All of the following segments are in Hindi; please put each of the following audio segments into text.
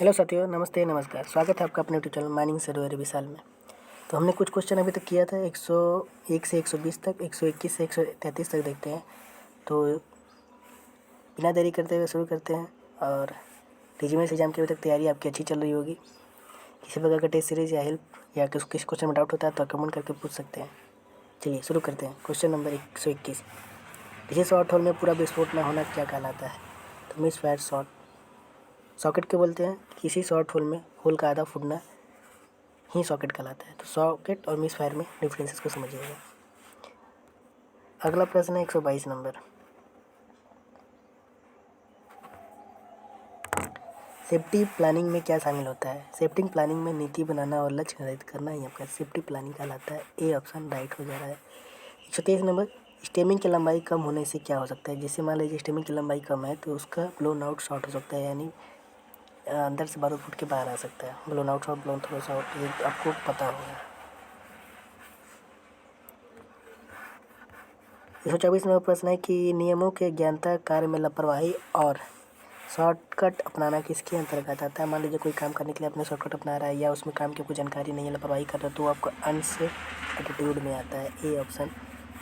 हेलो साथियों, नमस्ते नमस्कार। स्वागत है आपका अपने यूट्यूब चैनल माइनिंग सर्वर विशाल में। तो हमने कुछ क्वेश्चन अभी तक किया था 101 से 120 तक, 121 से 133 तक देखते हैं। तो बिना देरी करते हुए शुरू करते हैं। और टीजीएस एग्जाम की अभी तक तैयारी आपकी अच्छी चल रही होगी। किसी प्रकार का टेस्ट सीरीज या हेल्प या किस क्वेश्चन में डाउट होता है तो कमेंट करके पूछ सकते हैं। चलिए शुरू करते हैं। क्वेश्चन नंबर 121, किसी शॉर्ट होल में पूरा विस्फोट न होना क्या कहलाता है? तो मिस फायर सॉकेट के बोलते हैं। किसी शॉर्ट होल में होल का आधा फूटना ही सॉकेट कहलाता है। तो सॉकेट और मिस फायर में डिफरेंसेस को समझिएगा। अगला प्रश्न है 122 नंबर, सेफ्टी प्लानिंग में क्या शामिल होता है? सेफ्टी प्लानिंग में नीति बनाना और लक्ष्य निर्धारित करना ही आपका सेफ्टी प्लानिंग कहलाता है। ए ऑप्शन राइट हो जा रहा है। 123 नंबर, स्टेमिंग की लंबाई कम होने से क्या हो सकता है? जैसे मान लीजिए स्टेमिंग की लंबाई कम है तो उसका ब्लोन आउट शॉर्ट हो सकता है, यानी अंदर से बारूद फूट के बाहर आ सकता है। Blown out shot, blown through shot, ये आपको पता होगा। 124 नंबर प्रश्न है कि नियमों के ज्ञानता कार्य में लापरवाही और शॉर्टकट अपनाना किसके अंतर्गत आता है? मान लीजिए कोई काम करने के लिए अपने शॉर्टकट अपना रहा है या उसमें काम की कोई जानकारी नहीं है, लापरवाही कर रहा है, तो आपको अनसेफ एटीट्यूड में आता है। ए ऑप्शन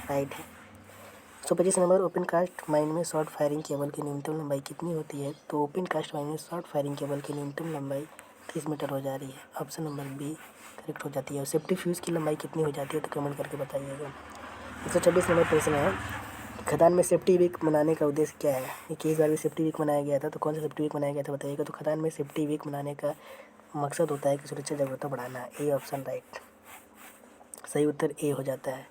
राइट है। 125 नंबर, ओपन कास्ट माइन में शॉर्ट फायरिंग केबल की न्यूनतम लंबाई कितनी होती है? तो ओपन कास्ट माइन में शॉर्ट फायरिंग केबल की न्यूनतम लंबाई 30 मीटर हो जा रही है। ऑप्शन नंबर बी करेक्ट हो जाती है। और सेफ्टी फ्यूज़ की लंबाई कितनी हो जाती है तो कमेंट करके बताइएगा। 126 नंबर प्रश्न है, खदान में सेफ्टी वीक मनाने का उद्देश्य क्या है? ये इस बार भी सेफ्टी वीक मनाया गया था, तो कौन सा सेफ्टी वीक मनाया गया था बताइएगा। तो खदान में सेफ्टी वीक मनाने का मकसद होता है कि सुरक्षा जागरूकता बढ़ाना। ए ऑप्शन राइट, सही उत्तर ए हो जाता है।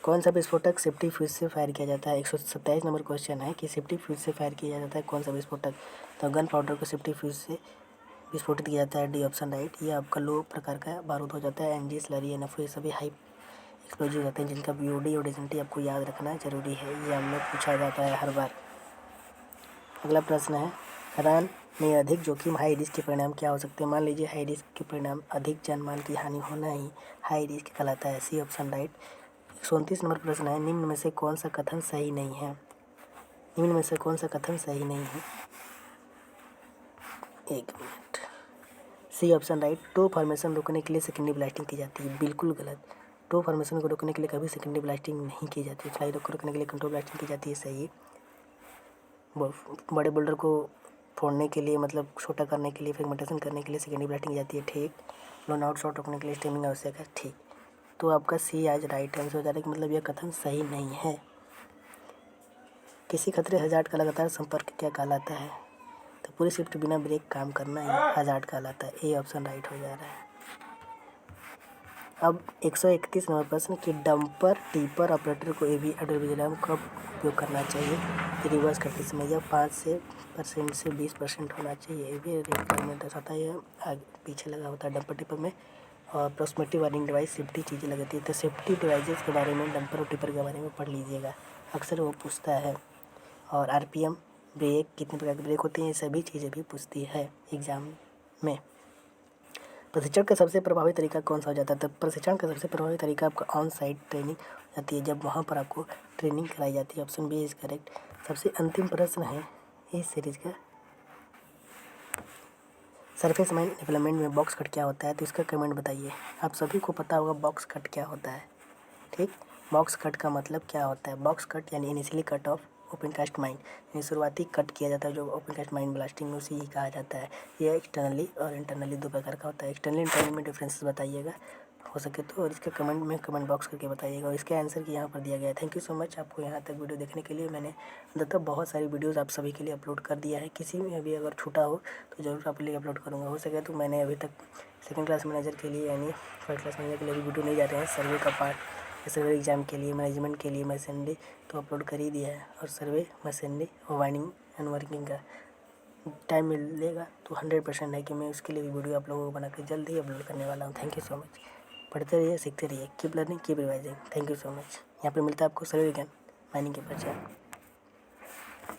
कौन सा विस्फोटक सेफ्टी फ्यूज से फायर किया जाता है? 127 नंबर क्वेश्चन है कि सेफ्टी फ्यूज से फायर किया जाता है कौन सा विस्फोटक? तो गन पाउडर को सेफ्टी फ्यूज से विस्फोटित किया जाता है। D option right. ये आपका लो प्रकार का बारूद हो जाता है। एनजी, स्लरी, एनएफओ ये सभी हाई एक्सप्लोजिव होते हैं जिनका बीओडी और डेंसिटी आपको याद रखना जरूरी है। ये हमने पूछा जाता है हर बार। अगला प्रश्न है, खदान में अधिक जोखिम हाई रिस्क के परिणाम क्या हो सकते हैं? मान लीजिए हाई रिस्क के परिणाम अधिक जान माल की हानि होना ही हाई रिस्क कहलाता है। सी ऑप्शन राइट। 129 नंबर प्रश्न है, निम्न में से कौन सा कथन सही नहीं है? निम्न में से कौन सा कथन सही नहीं है? एक minute. C option right, toe formation रोकने के लिए सेकेंडरी ब्लास्टिंग की जाती है। बिल्कुल गलत। टो फॉर्मेशन को रोकने के लिए कभी सेकेंडरी ब्लास्टिंग नहीं की जाती। फ्लाई को रोकने के लिए कंट्रोल ब्लास्टिंग की जाती है। सही। बड़े बोल्डर को फोड़ने के लिए, मतलब छोटा करने के लिए, फ्रेगमेंटेशन करने के लिए सेकेंडरी ब्लास्टिंग की जाती है। ठीक। ब्लोन आउट शॉट रोकने के लिए स्टेमिंग आवश्यक है। ठीक। तो आपका सी आज राइट आंसर हो जा रहा है कि मतलब यह कथन सही नहीं है। किसी खतरे हजार्ड का लगातार संपर्क क्या कहलाता है? तो पूरी शिफ्ट बिना ब्रेक काम करना ही हजार्ड कहलाता है। ए ऑप्शन राइट हो जा रहा है। अब 131 नंबर प्रश्न कि डंपर टीपर ऑपरेटर को एवी एडवर्बिजम कब उपयोग करना चाहिए? रिवर्स करते समय यह 5% से 20% होना चाहिए। ये भी रेट में दर्शाता है, आगे पीछे लगा होता है डंपर टिपर में। और प्रोस्पेक्टिव वार्निंग डिवाइस सेफ्टी चीज़ें लगती है। तो सेफ्टी डिवाइसेस के बारे में डंपर और टिपर के बारे में पढ़ लीजिएगा, अक्सर वो पूछता है। और आरपीएम, ब्रेक, कितने प्रकार के ब्रेक होते हैं, ये सभी चीज़ें भी पूछती है एग्जाम में। प्रशिक्षण का सबसे प्रभावी तरीका कौन सा हो जाता है? तो प्रशिक्षण का सबसे प्रभावी तरीका आपका ऑन साइट ट्रेनिंग हो जाती है, जब वहाँ पर आपको ट्रेनिंग कराई जाती है। Option B is correct. सबसे अंतिम प्रश्न है इस सीरीज का, सरफेस माइन डेवलपमेंट में बॉक्स कट क्या होता है? तो इसका कमेंट बताइए। आप सभी को पता होगा बॉक्स कट क्या होता है। ठीक। बॉक्स कट का मतलब क्या होता है? बॉक्स कट यानी initially cut off open cast mine, यानी शुरुआती कट किया जाता है जो ओपन कास्ट माइन ब्लास्टिंग में, उसी ही कहा जाता है। यह एक्सटर्नली और इंटरनली दो प्रकार का होता है। एक्सटर्नली इंटरनली में डिफरेंसेस बताइएगा हो सके तो, और इसका कमेंट में कमेंट बॉक्स करके बताइएगा। और इसका आंसर की यहाँ पर दिया गया है। थैंक यू सो मच आपको यहाँ तक वीडियो देखने के लिए। मैंने अंततः बहुत सारी वीडियोज़ आप सभी के लिए अपलोड कर दिया है। किसी में अभी अगर छूटा हो तो ज़रूर आपके लिए अपलोड करूँगा। हो सके तो मैंने अभी तक सेकेंड क्लास मैनेजर के लिए यानी फर्स्ट क्लास मैनेजर के लिए भी वीडियो नहीं जा रहे हैं। सर्वे का पार्ट, सर्वे एग्जाम के लिए, मैनेजमेंट के लिए मशीनरी तो अपलोड कर ही दिया है। और सर्वे, मशीनरी और वाइंडिंग एंड वर्किंग का टाइम मिलेगा तो 100% है कि मैं उसके लिए भी वीडियो आप लोगों को बना कर जल्द ही अपलोड करने वाला हूँ। Thank you so much. पढ़ते रहिए, सीखते रहिए, keep learning, keep revising. Thank you so much. यहाँ पे मिलता है आपको सर्वे विज्ञान माइनिंग के परिचय।